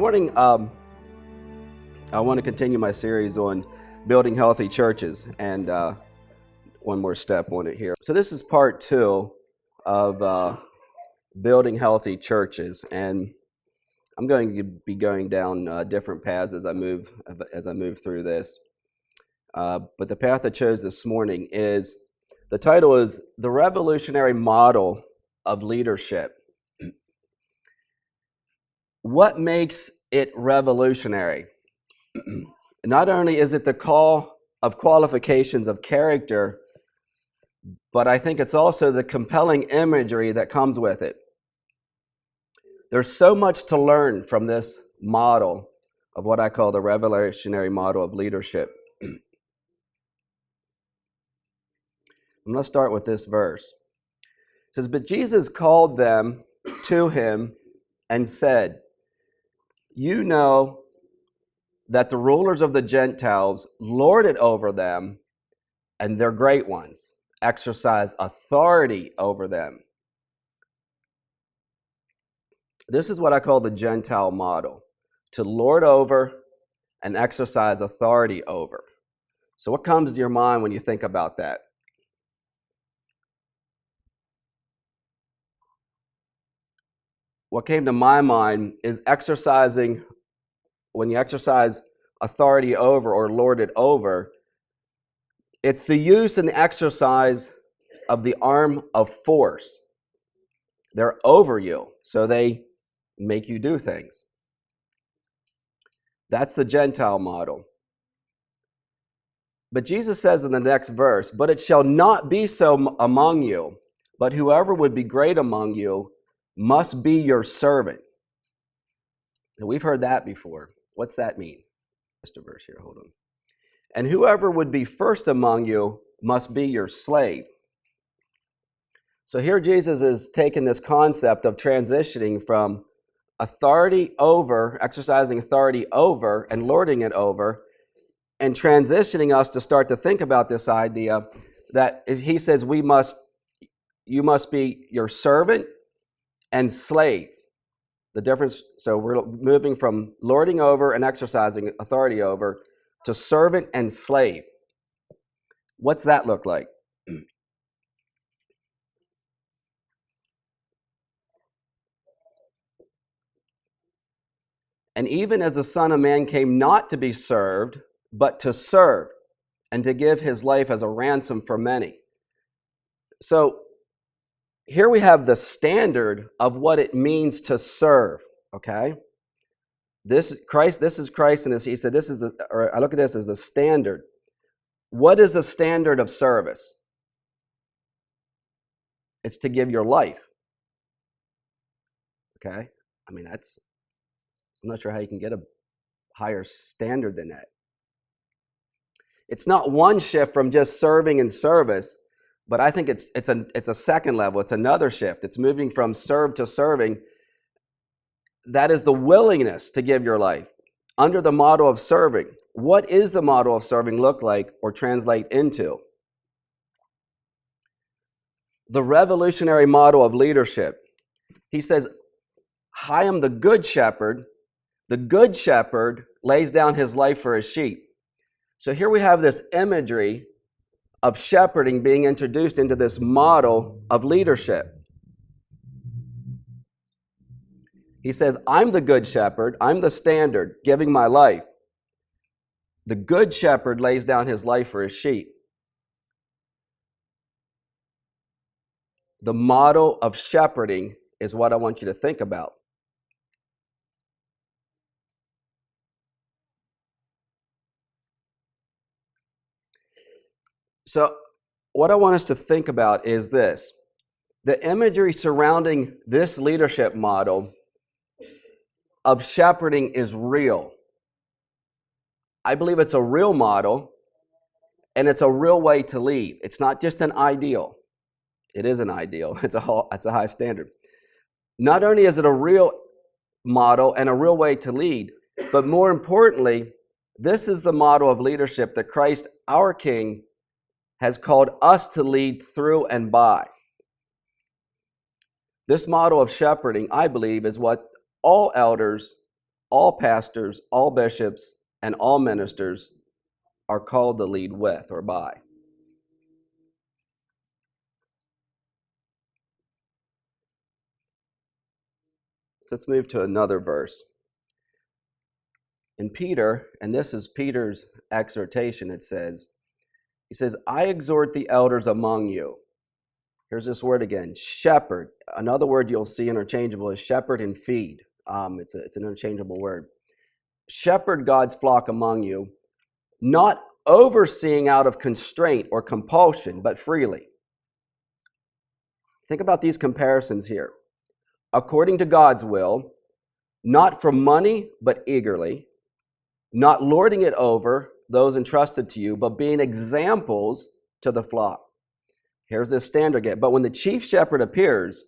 morning, I want to continue my series on building healthy churches, and one more step on it here. So this is part 2 of building healthy churches, and I'm going to be going down different paths as I move through this. But the path I chose this morning is, the title is The Revolutionary Model of Leadership. What makes it revolutionary? Not only is it the call of qualifications of character, but I think it's also the compelling imagery that comes with it. There's so much to learn from this model of what I call the revolutionary model of leadership. I'm going to start with this verse. It says, "But Jesus called them to him and said, 'You know that the rulers of the Gentiles lord it over them, and their great ones exercise authority over them.'" This is what I call the Gentile model, to lord over and exercise authority over. So what comes to your mind when you think about that? What came to my mind is when you exercise authority over or lord it over, it's the use and exercise of the arm of force. They're over you, so they make you do things. That's the Gentile model. But Jesus says in the next verse, "But it shall not be so among you, but whoever would be great among you must be your servant." And we've heard that before. What's that mean? Just a verse here, hold on. "And whoever would be first among you must be your slave." So here Jesus is taking this concept of transitioning from authority over, exercising authority over and lording it over, and transitioning us to start to think about this idea that he says you must be your servant and slave. The difference, so we're moving from lording over and exercising authority over to servant and slave. What's that look like? "And even as the Son of Man came not to be served, but to serve, and to give his life as a ransom for many." So here we have the standard of what it means to serve, okay? This is Christ, and he said I look at this as a standard. What is the standard of service? It's to give your life. Okay? I mean, I'm not sure how you can get a higher standard than that. It's not one shift from just serving and service, but I think it's a second level. It's another shift. It's moving from serve to serving. That is the willingness to give your life under the model of serving. What is the model of serving look like or translate into? The revolutionary model of leadership. He says, "I am the good shepherd. The good shepherd lays down his life for his sheep." So here we have this imagery of shepherding being introduced into this model of leadership. He says, "I'm the good shepherd. I'm the standard, giving my life. The good shepherd lays down his life for his sheep." The model of shepherding is what I want you to think about. So what I want us to think about is this. The imagery surrounding this leadership model of shepherding is real. I believe it's a real model, and it's a real way to lead. It's not just an ideal. It is an ideal. It's a high standard. Not only is it a real model and a real way to lead, but more importantly, this is the model of leadership that Christ, our King, has called us to lead through and by. This model of shepherding, I believe, is what all elders, all pastors, all bishops, and all ministers are called to lead with or by. So let's move to another verse. In Peter, and this is Peter's exhortation, he says, I exhort the elders among you. Here's this word again, shepherd. Another word you'll see interchangeable is shepherd and feed. It's an interchangeable word. Shepherd God's flock among you, not overseeing out of constraint or compulsion, but freely. Think about these comparisons here. According to God's will, not for money, but eagerly, not lording it over those entrusted to you, but being examples to the flock. Here's this standard again. But when the chief shepherd appears,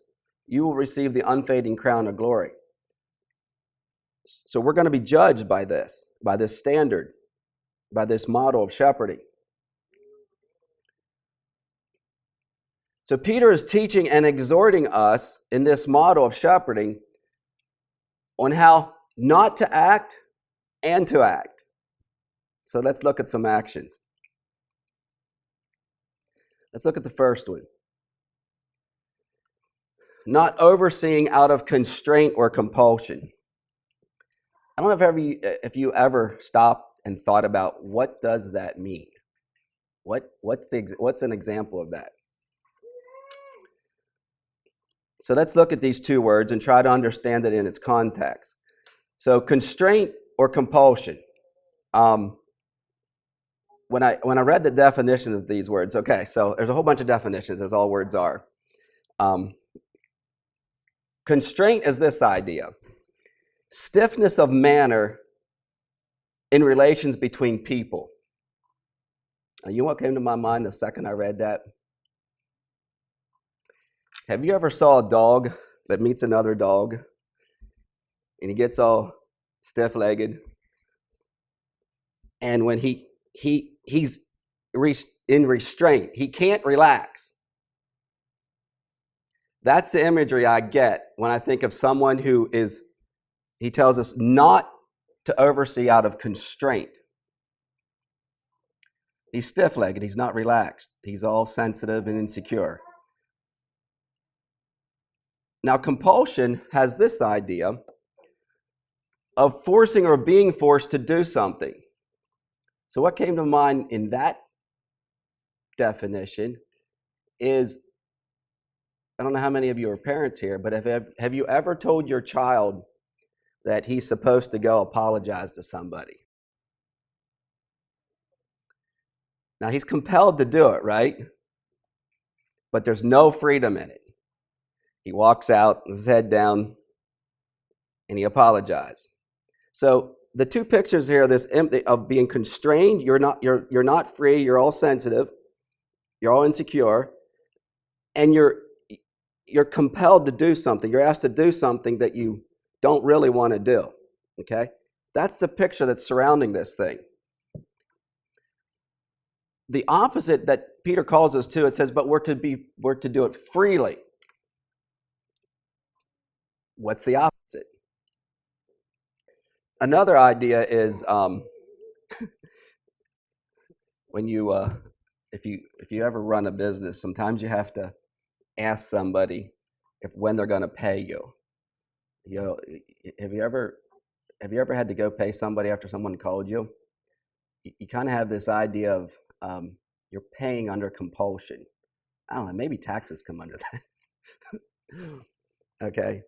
you will receive the unfading crown of glory. So we're going to be judged by this standard, by this model of shepherding. So Peter is teaching and exhorting us in this model of shepherding on how not to act and to act. So let's look at some actions. Let's look at the first one. Not overseeing out of constraint or compulsion. I don't know if you ever stopped and thought about what does that mean? What's an example of that? So let's look at these two words and try to understand it in its context. So constraint or compulsion. When I read the definition of these words, okay, so there's a whole bunch of definitions, as all words are. Constraint is this idea. Stiffness of manner in relations between people. Now, you know what came to my mind the second I read that? Have you ever saw a dog that meets another dog and he gets all stiff-legged? And when he's in restraint, he can't relax. That's the imagery I get when I think of someone who is, he tells us not to oversee out of constraint. He's stiff-legged, he's not relaxed, he's all sensitive and insecure. Now, compulsion has this idea of forcing or being forced to do something. So what came to mind in that definition is, I don't know how many of you are parents here, but have you ever told your child that he's supposed to go apologize to somebody? Now, he's compelled to do it, right? But there's no freedom in it. He walks out, his head down, and he apologizes. So the two pictures here, this of being constrained, you're not free, you're all sensitive, you're all insecure, and you're compelled to do something. You're asked to do something that you don't really want to do. Okay? That's the picture that's surrounding this thing. The opposite that Peter calls us to, it says, but we're to do it freely. What's the opposite? Another idea is when you if you ever run a business, sometimes you have to ask somebody when they're going to pay you. You know, have you ever had to go pay somebody after someone called you? You kind of have this idea of you're paying under compulsion. I don't know, maybe taxes come under that. Okay.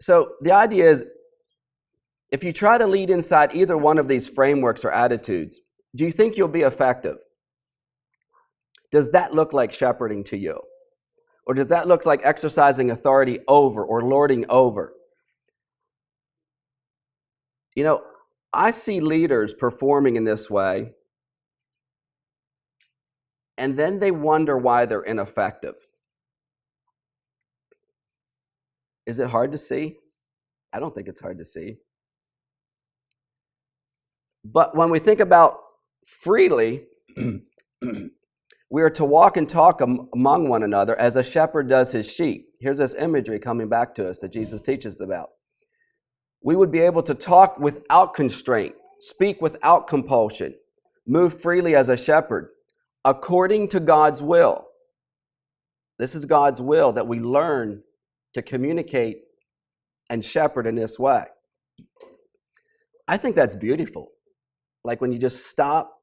So the idea is, if you try to lead inside either one of these frameworks or attitudes, do you think you'll be effective? Does that look like shepherding to you? Or does that look like exercising authority over or lording over? You know, I see leaders performing in this way, and then they wonder why they're ineffective. Is it hard to see? I don't think it's hard to see. But when we think about freely, we are to walk and talk among one another as a shepherd does his sheep. Here's this imagery coming back to us that Jesus teaches about. We would be able to talk without constraint, speak without compulsion, move freely as a shepherd, according to God's will. This is God's will, that we learn to communicate and shepherd in this way. I think that's beautiful. Like when you just stop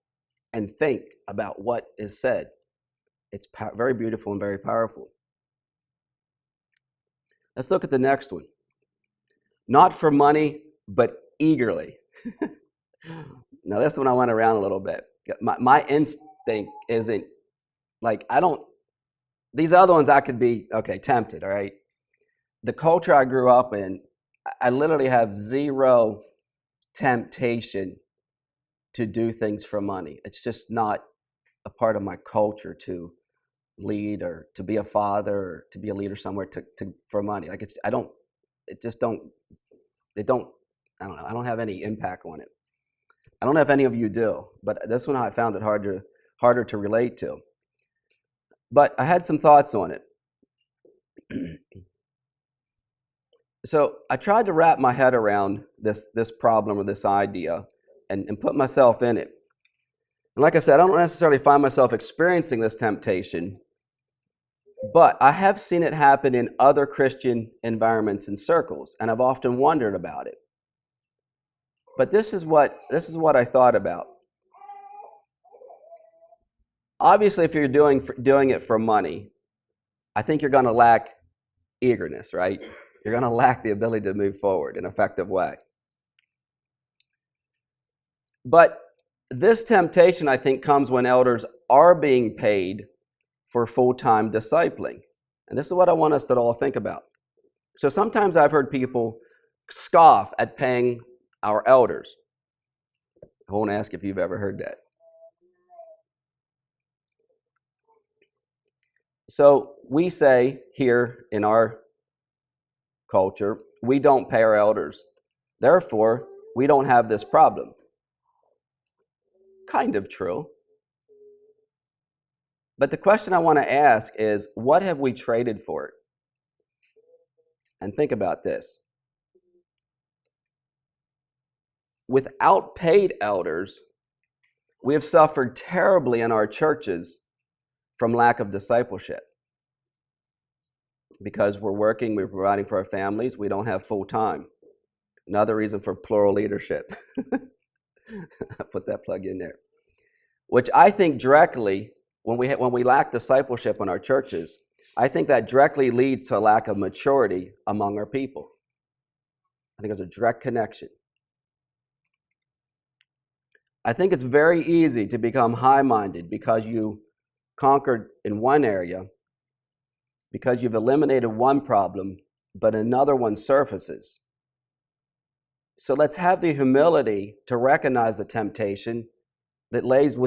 and think about what is said. It's very beautiful and very powerful. Let's look at the next one. Not for money, but eagerly. Now, this one I went around a little bit. My instinct isn't like, these other ones I could be, tempted, all right? The culture I grew up in, I literally have zero temptation to do things for money. It's just not a part of my culture to lead or to be a father or to be a leader somewhere for money. Like I don't have any impact on it. I don't know if any of you do, but this one I found it harder to relate to. But I had some thoughts on it. So I tried to wrap my head around this problem or this idea and put myself in it. And like I said, I don't necessarily find myself experiencing this temptation, but I have seen it happen in other Christian environments and circles, and I've often wondered about it. But this is what I thought about. Obviously, if you're doing it for money, I think you're going to lack eagerness, right? You're going to lack the ability to move forward in an effective way. But this temptation, I think, comes when elders are being paid for full-time discipling. And this is what I want us to all think about. So sometimes I've heard people scoff at paying our elders. I won't ask if you've ever heard that. So we say here in our culture, we don't pay our elders. Therefore, we don't have this problem. Kind of true. But the question I want to ask is, what have we traded for it? And think about this. Without paid elders, we have suffered terribly in our churches from lack of discipleship. Because we're working, we're providing for our families, we don't have full time. Another reason for plural leadership. I put that plug in there. Which I think directly, when we lack discipleship in our churches, I think that directly leads to a lack of maturity among our people. I think there's a direct connection. I think it's very easy to become high-minded because you conquered in one area, because you've eliminated one problem, but another one surfaces. So let's have the humility to recognize the temptation that lays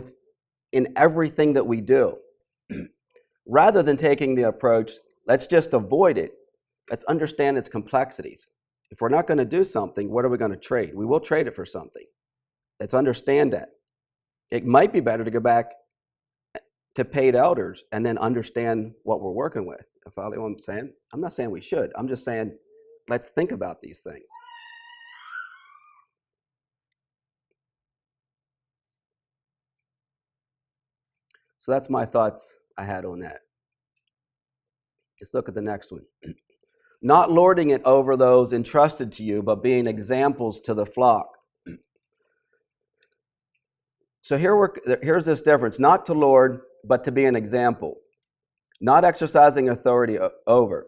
in everything that we do. Rather than taking the approach, let's just avoid it. Let's understand its complexities. If we're not going to do something, what are we going to trade? We will trade it for something. Let's understand that. It might be better to go back to paid elders and then understand what we're working with. You follow what I'm saying? I'm not saying we should. I'm just saying let's think about these things. So that's my thoughts I had on that. Let's look at the next one. Not lording it over those entrusted to you, but being examples to the flock. So here's this difference. Not to lord, but to be an example. Not exercising authority over.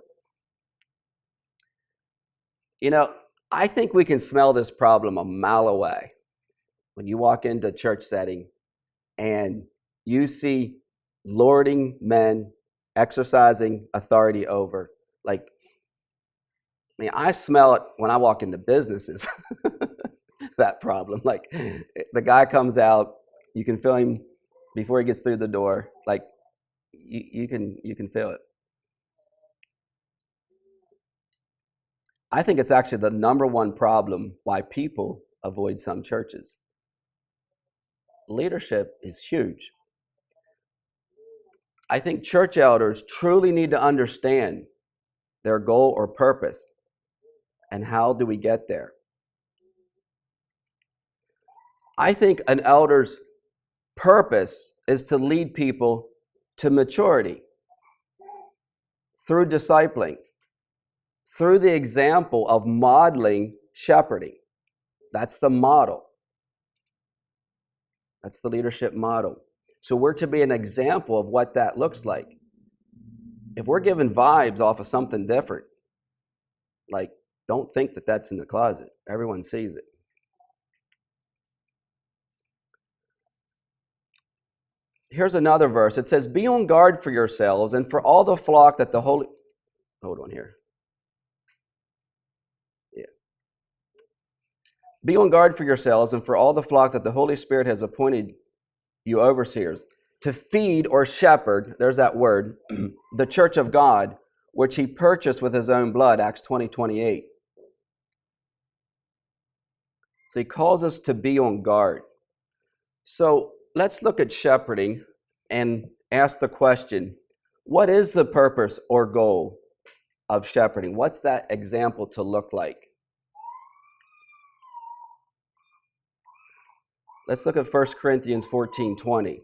I think we can smell this problem a mile away. When you walk into a church setting and you see lording men exercising authority over. I smell it when I walk into businesses, that problem. Like, the guy comes out, you can feel him before he gets through the door. Like, you can feel it. I think it's actually the number one problem why people avoid some churches. Leadership is huge. I think church elders truly need to understand their goal or purpose and how do we get there. I think an elder's purpose is to lead people to maturity through discipling, through the example of modeling shepherding. That's the model. That's the leadership model. So we're to be an example of what that looks like. If we're giving vibes off of something different, like, don't think that that's in the closet. Everyone sees it. Here's another verse. It says, be on guard for yourselves and for all the flock that the Holy... Hold on here. Yeah. Be on guard for yourselves and for all the flock that the Holy Spirit has appointed you overseers to feed or shepherd, there's that word, the church of God, which he purchased with his own blood, Acts 20:28. So he calls us to be on guard. So let's look at shepherding and ask the question, what is the purpose or goal of shepherding? What's that example to look like? Let's look at 1 Corinthians 14:20.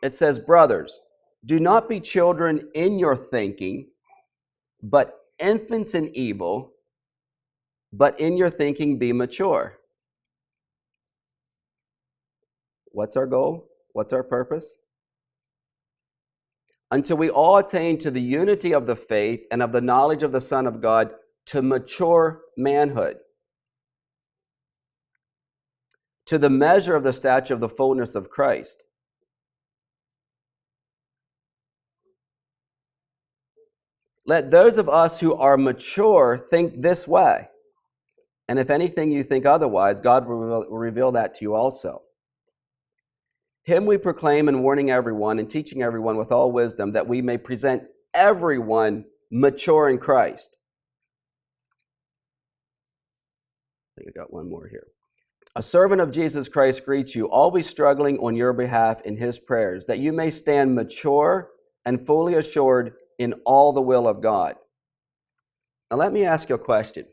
It says, brothers, do not be children in your thinking, but infants in evil, but in your thinking be mature. What's our goal? What's our purpose? Until we all attain to the unity of the faith and of the knowledge of the Son of God, to mature manhood, to the measure of the stature of the fullness of Christ. Let those of us who are mature think this way. And if anything you think otherwise, God will reveal that to you also. Him we proclaim and warning everyone and teaching everyone with all wisdom, that we may present everyone mature in Christ. I think I got one more here. A servant of Jesus Christ greets you, always struggling on your behalf in his prayers, that you may stand mature and fully assured in all the will of God. Now let me ask you a question.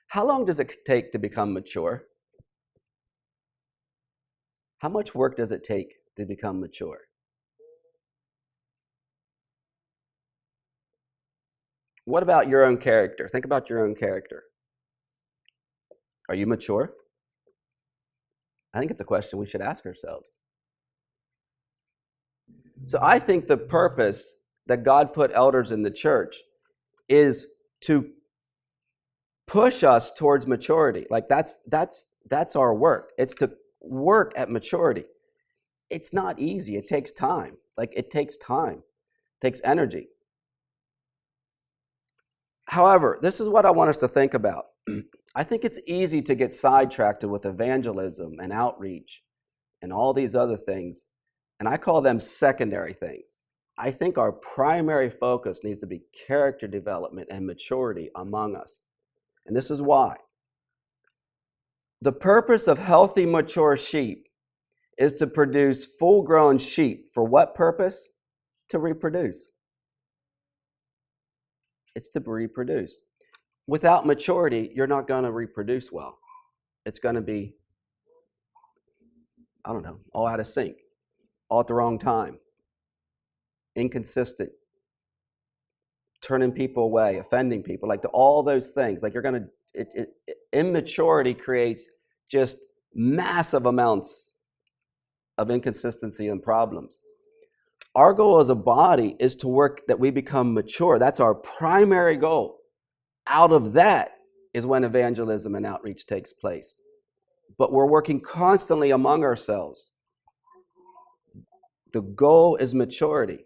How long does it take to become mature? How much work does it take to become mature? What about your own character? Think about your own character. Are you mature? I think it's a question we should ask ourselves. So I think the purpose that God put elders in the church is to push us towards maturity. Like that's our work. It's to work at maturity. It's not easy. It takes time. It takes energy. However, this is what I want us to think about. I think it's easy to get sidetracked with evangelism and outreach and all these other things, and I call them secondary things. I think our primary focus needs to be character development and maturity among us. And this is why. The purpose of healthy, mature sheep is to produce full-grown sheep. For what purpose? To reproduce. It's to reproduce. Without maturity, you're not going to reproduce well. It's going to be, all out of sync, all at the wrong time, inconsistent, turning people away, offending people, all those things. Immaturity creates just massive amounts of inconsistency and problems. Our goal as a body is to work that we become mature. That's our primary goal. Out of that is when evangelism and outreach takes place. But we're working constantly among ourselves. The goal is maturity.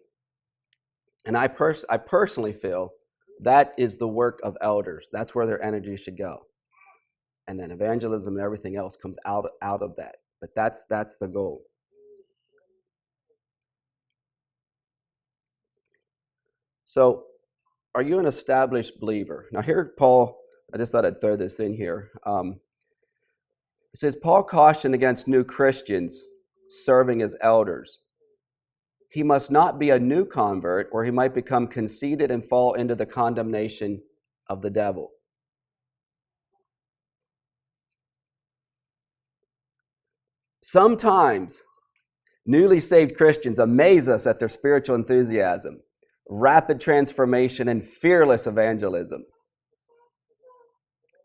And I personally feel that is the work of elders. That's where their energy should go. And then evangelism and everything else comes out of that. But that's the goal. So, are you an established believer? Now here, Paul, I just thought I'd throw this in here. It says, Paul cautioned against new Christians serving as elders. He must not be a new convert, or he might become conceited and fall into the condemnation of the devil. Sometimes newly saved Christians amaze us at their spiritual enthusiasm, rapid transformation, and fearless evangelism.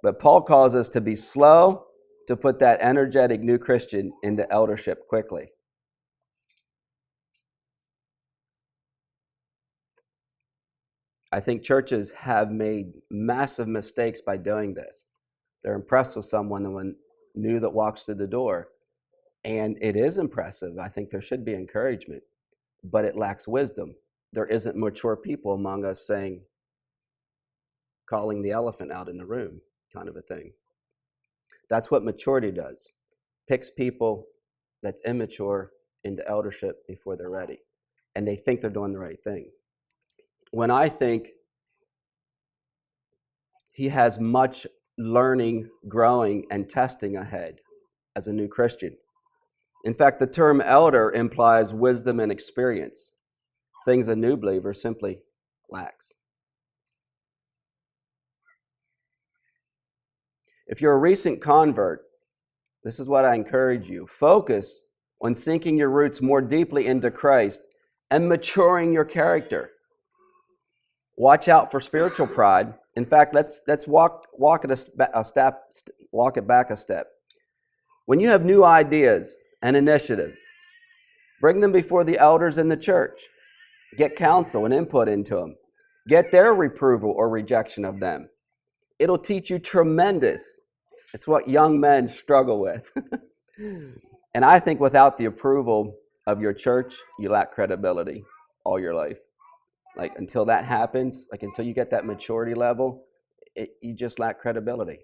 But Paul calls us to be slow to put that energetic new Christian into eldership quickly. I think churches have made massive mistakes by doing this. They're impressed with someone new that walks through the door. And it is impressive. I think there should be encouragement, but it lacks wisdom. There isn't mature people among us saying, calling the elephant out in the room, kind of a thing. That's what maturity does. Picks people that's immature into eldership before they're ready. And they think they're doing the right thing. When I think he has much learning, growing, and testing ahead as a new Christian. In fact, the term elder implies wisdom and experience, things a new believer simply lacks. If you're a recent convert, this is what I encourage you. Focus on sinking your roots more deeply into Christ and maturing your character. Watch out for spiritual pride. In fact, let's walk it back a step. When you have new ideas and initiatives, bring them before the elders in the church. Get counsel and input into them. Get their reproval or rejection of them. It'll teach you tremendous. It's what young men struggle with. And I think without the approval of your church, you lack credibility all your life. Like until that happens, like until you get that maturity level, you just lack credibility.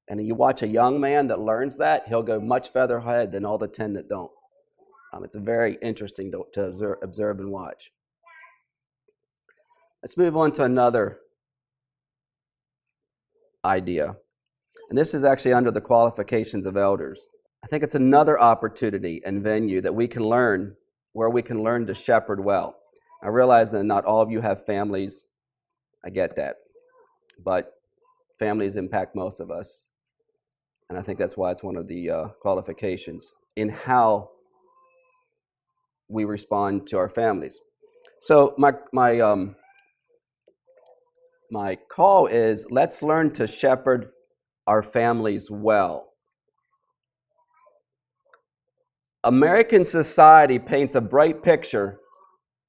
And you watch a young man that learns that, he'll go much further ahead than all the 10 that don't. It's very interesting to observe and watch. Let's move on to another idea. And this is actually under the qualifications of elders. I think it's another opportunity and venue that we can learn, where we can learn to shepherd well. I realize that not all of you have families. I get that. But families impact most of us. And I think that's why it's one of the qualifications in how we respond to our families. So my call is, let's learn to shepherd our families well. American society paints a bright picture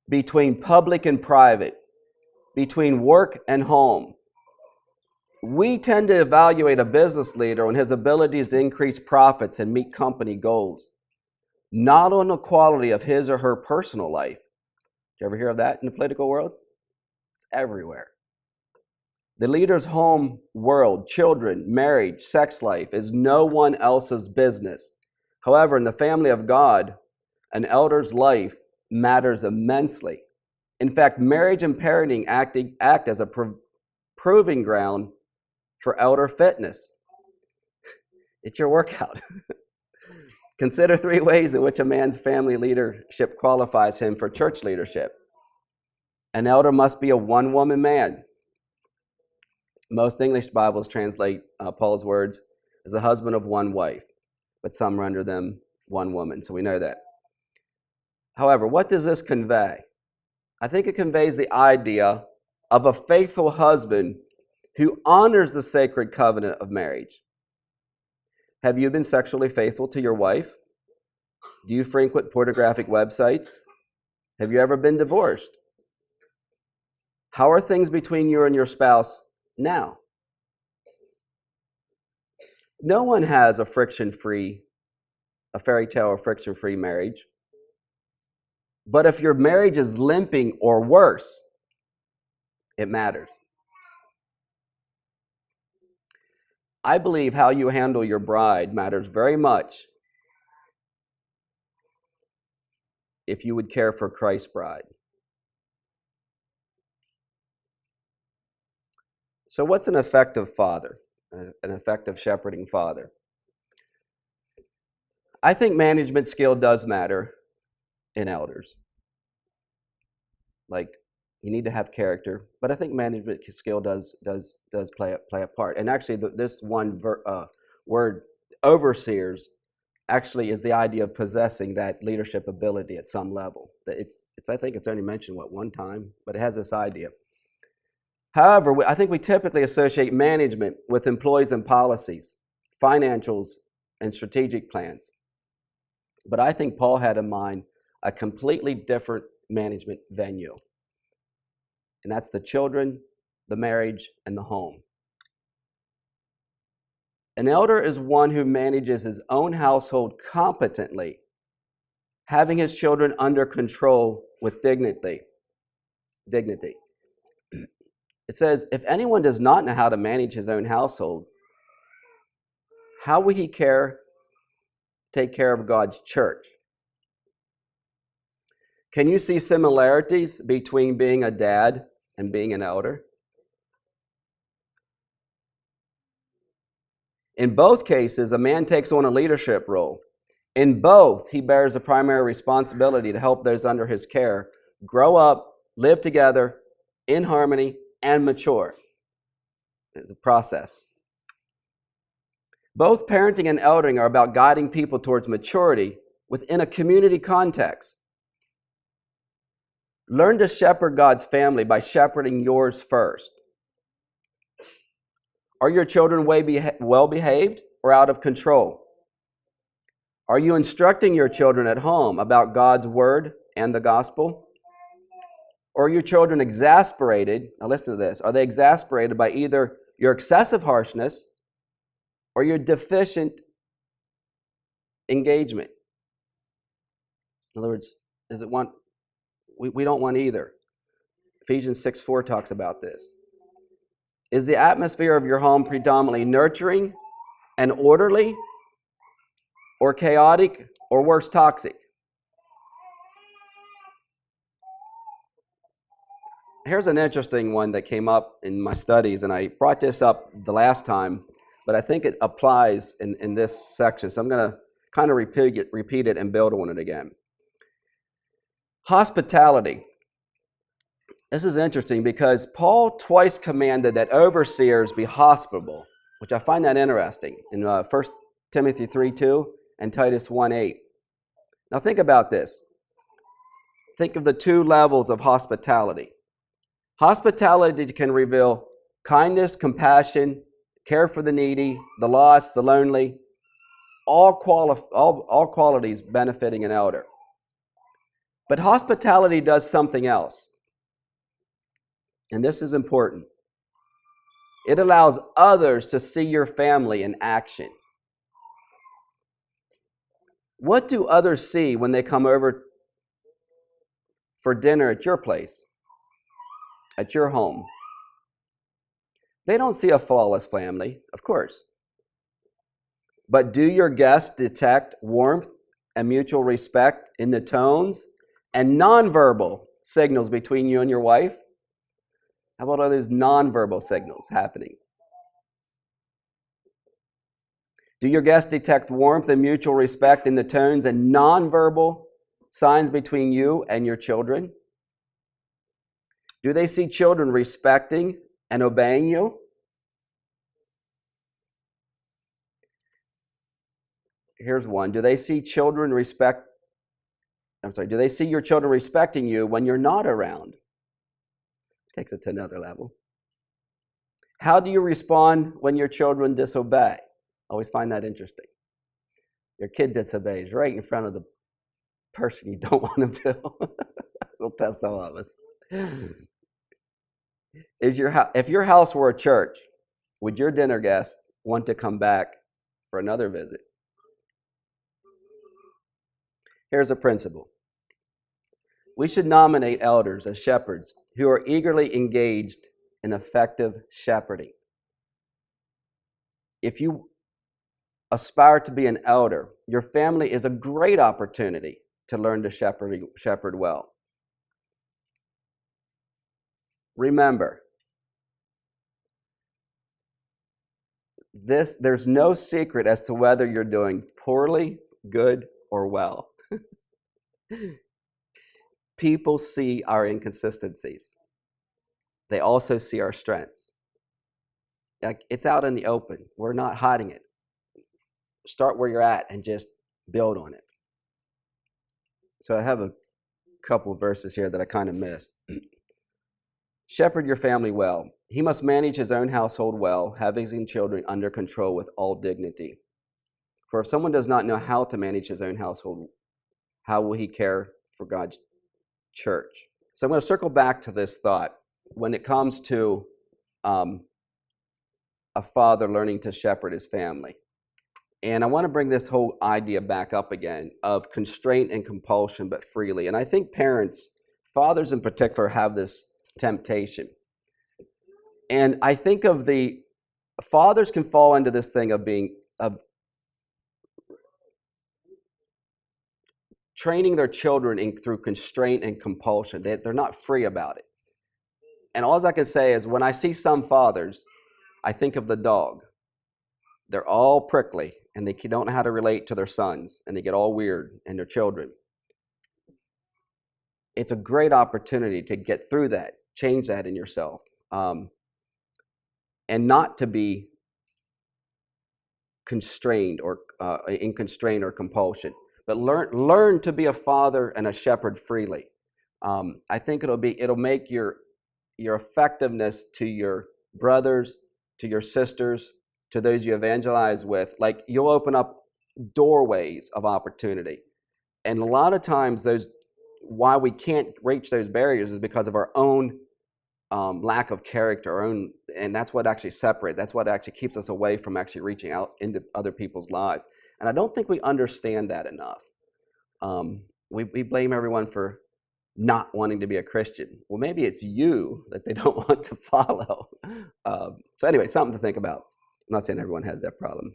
between public and private, between work and home. We tend to evaluate a business leader on his abilities to increase profits and meet company goals, not on the quality of his or her personal life. Did you ever hear of that in the political world? It's everywhere. The leader's home world, children, marriage, sex life is no one else's business. However, in the family of God, an elder's life matters immensely. In fact, marriage and parenting act as a proving ground for elder fitness. It's your workout. Consider 3 ways in which a man's family leadership qualifies him for church leadership. An elder must be a one-woman man. Most English Bibles translate Paul's words as a husband of one wife, but some render them one woman, so we know that. However, what does this convey? I think it conveys the idea of a faithful husband who honors the sacred covenant of marriage. Have you been sexually faithful to your wife? Do you frequent pornographic websites? Have you ever been divorced? How are things between you and your spouse now? No one has a fairy tale or friction-free marriage. But if your marriage is limping or worse, it matters. I believe how you handle your bride matters very much if you would care for Christ's bride. So what's an effective father, an effective shepherding father? I think management skill does matter in elders. Like, you need to have character, but I think management skill does play a part. And actually, this one word, overseers, actually is the idea of possessing that leadership ability at some level. It's I think it's only mentioned, one time, but it has this idea. However, I think we typically associate management with employees and policies, financials, and strategic plans. But I think Paul had in mind a completely different management venue. And that's the children, the marriage, and the home. An elder is one who manages his own household competently, having his children under control with dignity. It says, if anyone does not know how to manage his own household, how will he take care of God's church? Can you see similarities between being a dad and being an elder? In both cases, a man takes on a leadership role. In both, he bears a primary responsibility to help those under his care grow up, live together in harmony, and mature. It's a process. Both parenting and eldering are about guiding people towards maturity within a community context. Learn to shepherd God's family by shepherding yours first. Are your children well behaved or out of control? Are you instructing your children at home about God's word and the gospel? Or are your children exasperated? Now listen to this. Are they exasperated by either your excessive harshness or your deficient engagement? In other words, is it one? We don't want either. Ephesians 6:4 talks about this. Is the atmosphere of your home predominantly nurturing and orderly, or chaotic, or worse, toxic? Here's an interesting one that came up in my studies, and I brought this up the last time, but I think it applies in this section, so I'm going to kind of repeat it and build on it again. Hospitality. This is interesting because Paul twice commanded that overseers be hospitable, which I find that interesting, in 1 Timothy 3:2 and Titus 1:8. Now think about this. Think of the two levels of hospitality. Hospitality can reveal kindness, compassion, care for the needy, the lost, the lonely, all qualities benefiting an elder. But hospitality does something else. And this is important. It allows others to see your family in action. What do others see when they come over for dinner at your place, at your home? They don't see a flawless family, of course. But do your guests detect warmth and mutual respect in the tones and nonverbal signals between you and your wife? How about all those nonverbal signals happening? Do your guests detect warmth and mutual respect in the tones and nonverbal signs between you and your children? Do they see children respecting and obeying you? Here's one. Do they see your children respecting you when you're not around? Takes it to another level. How do you respond when your children disobey? I always find that interesting. Your kid disobeys right in front of the person you don't want them to. It'll test all of us. If your house were a church, would your dinner guests want to come back for another visit? Here's a principle. We should nominate elders as shepherds who are eagerly engaged in effective shepherding. If you aspire to be an elder, your family is a great opportunity to learn to shepherd well. Remember, there's no secret as to whether you're doing poorly, good, or well. People see our inconsistencies. They also see our strengths. It's out in the open. We're not hiding it. Start where you're at and just build on it. So I have a couple of verses here that I kind of missed. Shepherd your family well. He must manage his own household well, having his children under control with all dignity. For if someone does not know how to manage his own household, how will he care for God's church? So I'm going to circle back to this thought when it comes to a father learning to shepherd his family. And I want to bring this whole idea back up again of constraint and compulsion, but freely. And I think parents, fathers in particular, have this temptation. And I think of the fathers can fall into this thing of training their children through constraint and compulsion. They're not free about it. And all I can say is when I see some fathers, I think of the dog. They're all prickly and they don't know how to relate to their sons and they get all weird and their children. It's a great opportunity to get through that, change that in yourself, and not to be constrained or in constraint or compulsion, but learn to be a father and a shepherd freely. I think it'll make your effectiveness to your brothers, to your sisters, to those you evangelize with, like you'll open up doorways of opportunity. And a lot of times why we can't reach those barriers is because of our own lack of character, and that's what actually separates. That's what actually keeps us away from actually reaching out into other people's lives. And I don't think we understand that enough. We blame everyone for not wanting to be a Christian. Well, maybe it's you that they don't want to follow. So anyway, something to think about. I'm not saying everyone has that problem.